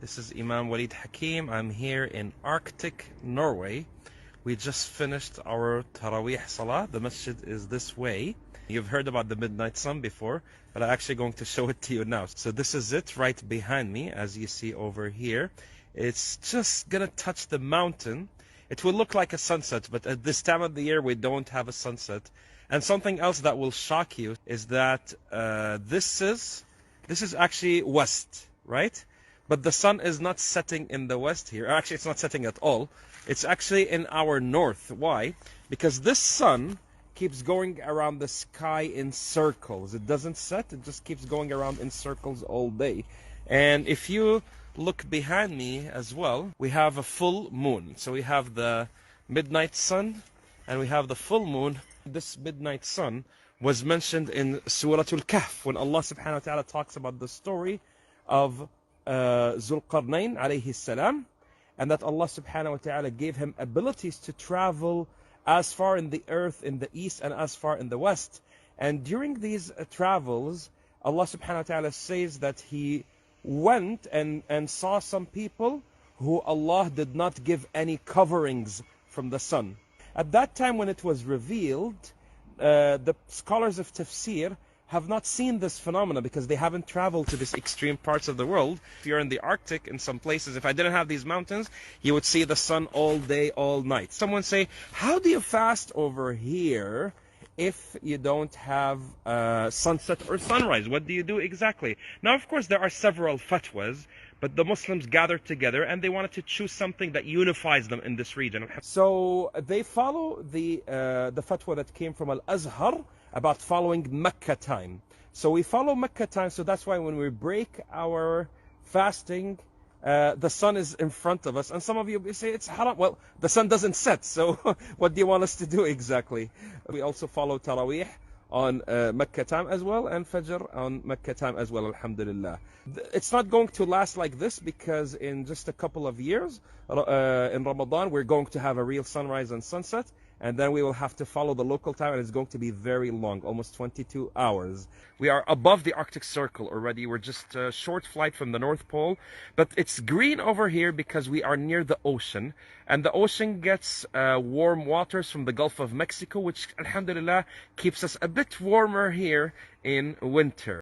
This is Imam Walid Hakim. I'm here in Arctic Norway. We just finished our Taraweeh Salah. The masjid is this way. You've heard about the midnight sun before, but I'm actually going to show it to you now. So this is it right behind me, as you see over here. It's just gonna touch the mountain. It will look like a sunset, but at this time of the year we don't have a sunset. And something else that will shock you is that this is actually west, right? But the sun is not setting in the west here. Actually, it's not setting at all. It's actually in our north. Why? Because this sun keeps going around the sky in circles. It doesn't set. It just keeps going around in circles all day. And if you look behind me as well, we have a full moon. So we have the midnight sun and we have the full moon. This midnight sun was mentioned in Surah Al-Kahf when Allah subhanahu wa ta'ala talks about the story of Zulqarnain alayhi salam, and that Allah subhanahu wa ta'ala gave him abilities to travel as far in the earth in the east and as far in the west. And during these travels, Allah subhanahu wa ta'ala says that he went and saw some people who Allah did not give any coverings from the sun. At that time when it was revealed, the scholars of tafsir have not seen this phenomena because they haven't traveled to these extreme parts of the world. If you're in the Arctic, in some places, if I didn't have these mountains, you would see the sun all day, all night. Someone say, how do you fast over here if you don't have sunset or sunrise? What do you do exactly? Now, of course, there are several fatwas, but the Muslims gathered together and they wanted to choose something that unifies them in this region. So they follow the fatwa that came from Al-Azhar about following Mecca time. So we follow Mecca time, so that's why when we break our fasting, the sun is in front of us. And some of you say it's haram. Well, the sun doesn't set, so what do you want us to do exactly? We also follow Taraweeh on Mecca time as well, and Fajr on Mecca time as well, alhamdulillah. It's not going to last like this because in just a couple of years, in Ramadan, we're going to have a real sunrise and sunset, and then we will have to follow the local time, and it's going to be very long, almost 22 hours. We are above the Arctic Circle already. We're just a short flight from the North Pole, but it's green over here because we are near the ocean, and the ocean gets warm waters from the Gulf of Mexico, which, alhamdulillah, keeps us a bit warmer here in winter.